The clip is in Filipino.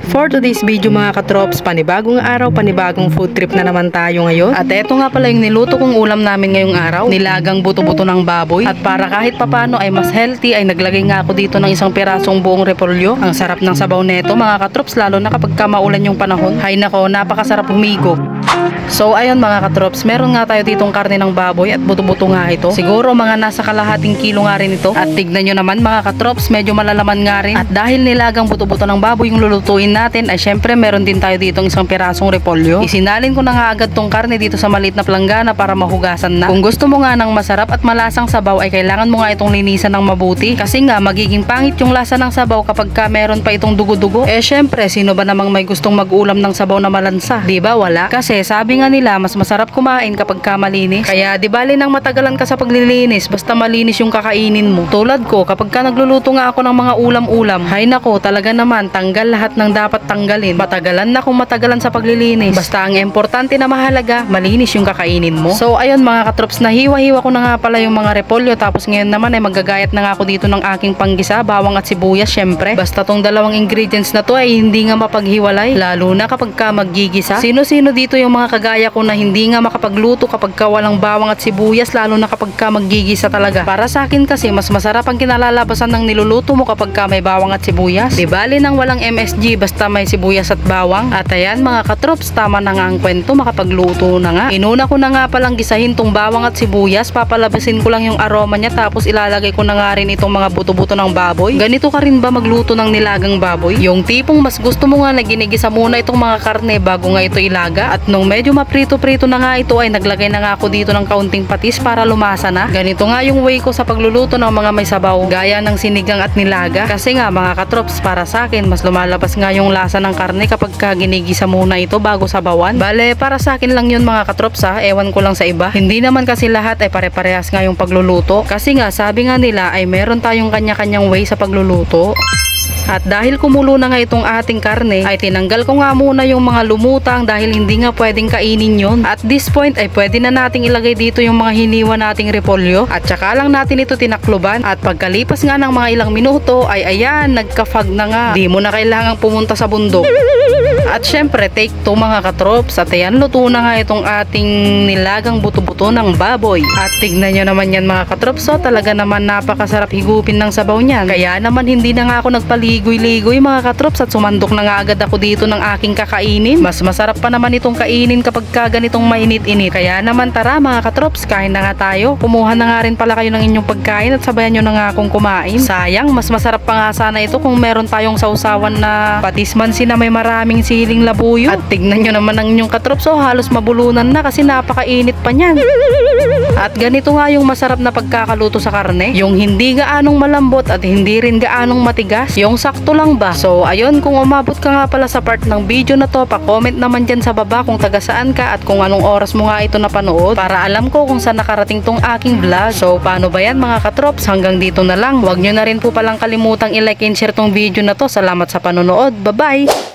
For today's video mga katrops, panibagong araw, panibagong food trip na naman tayo ngayon. At eto nga pala yung niluto kong ulam namin ngayong araw, nilagang buto-buto ng baboy. At para kahit papano ay mas healthy, ay naglagay nga ako dito ng isang pirasong buong repolyo. Ang sarap ng sabaw neto mga katrops, lalo na kapag maulan yung panahon. Hay nako, napakasarap humigop. So ayun mga katrops, meron nga tayo ditong karne ng baboy at buto-buto nga ito. Siguro mga nasa kalahating kilo nga rin ito. At tignan nyo naman mga katrops, medyo malalaman nga rin. At dahil nilagang buto-buto ng baboy yung lulutuin natin, ay syempre meron din tayo ditong isang pirasong repolyo. Isinalin ko na nga agad tong karne dito sa maliit na planggana para mahugasan na. Kung gusto mo nga ng masarap at malasang sabaw, ay kailangan mo nga itong linisan ng mabuti. Kasi nga magiging pangit yung lasa ng sabaw kapag meron pa itong dugo-dugo. Eh syempre, sino ba namang may gustong mag-ulam ng sabaw na malansa? Diba wala? Kasi sabi nga nila, mas masarap kumain kapag malinis. Kaya di bali nang matagalan ka sa paglilinis, basta malinis yung kakainin mo. Tulad ko, kapag nagluluto nga ako ng mga ulam-ulam, hay nako, talaga naman tanggal lahat ng dapat tanggalin. Matagalan na kung matagalan sa paglilinis. Basta ang importante na mahalaga, malinis yung kakainin mo. So ayun mga katrops, nahiwa-hiwa ko na nga pala yung mga repolyo. Tapos ngayon naman ay magagayat na nga ako dito ng aking panggisa, bawang at sibuyas syempre. Basta tong dalawang ingredients na to ay hindi nga mapaghiwalay, lalo na kapag magigisa. Sino-sino dito yung mga kagaya ko na hindi nga makapagluto kapag walang bawang at sibuyas, lalo na kapag magigisa talaga. Para sa akin kasi mas masarap ang kinalalabasan ng niluluto mo kapag may bawang at sibuyas. Di bali nang walang MSG, basta may sibuyas at bawang. At ayan mga katrops, tama na nga ang kwento, makapagluto na nga. Inuna ko na nga palang gisahin tong bawang at sibuyas, papalabasin ko lang yung aroma niya, tapos ilalagay ko na nga rin itong mga buto-buto ng baboy. Ganito ka rin ba magluto ng nilagang baboy? Yung tipong mas gusto mo nga na ginigisa muna itong mga karne bago nga ito ilaga. At nung medyo maprito-prito na nga ito, ay naglagay na nga ako dito ng kaunting patis para lumasa na. Ganito nga yung way ko sa pagluluto ng mga may sabaw, gaya ng sinigang at nilaga. Kasi nga mga katrops, para sa akin mas lumalabas nga yung lasa ng karne kapag ginigisa muna ito bago sabawan. Bale, para sa akin lang yun mga katrops ha, ewan ko lang sa iba. Hindi naman kasi lahat ay pare-parehas nga yung pagluluto. Kasi nga sabi nga nila ay meron tayong kanya-kanyang way sa pagluluto. At dahil kumulo na nga itong ating karne, ay tinanggal ko nga muna yung mga lumutang dahil hindi nga pwedeng kainin yun. At this point ay pwede na nating ilagay dito yung mga hiniwa nating repolyo. At saka lang natin ito tinakluban. At pagkalipas nga ng mga ilang minuto ay ayan, nagka-fog na nga. Di mo na kailangang pumunta sa bundok. At syempre, take 2 mga katrops. At ayan, luto na nga itong ating nilagang buto-buto ng baboy. At tignan nyo naman yan mga katrops. So talaga naman napakasarap higupin ng sabaw niyan. Kaya naman hindi na nga ako nagpaligoy-ligoy mga katrops at sumandok na nga agad ako dito ng aking kakainin. Mas masarap pa naman itong kainin kapag ganitong mainit-init. Kaya naman tara mga katrops, kain na nga tayo. Kumuha na nga rin pala kayo ng inyong pagkain at sabayan nyo na nga akong kumain. Sayang, mas masarap pa nga sana ito kung meron tayong sausawan na patismansi na may maraming siling labuyo. At tignan nyo naman ang inyong katrops, so halos mabulunan na kasi napakainit pa niyan. At ganito nga yung masarap na pagkakaluto sa karne, yung hindi gaanong malambot at hindi rin gaanong matigas, yung sakto lang ba. So ayun, kung umabot ka nga pala sa part ng video na to, pa-comment naman dyan sa baba kung taga saan ka at kung anong oras mo nga ito napanood para alam ko kung saan nakarating tong aking vlog. So paano ba yan mga katrops, hanggang dito na lang. Huwag nyo na rin po palang kalimutang i-like and share tong video na to. Salamat sa panonood, bye bye!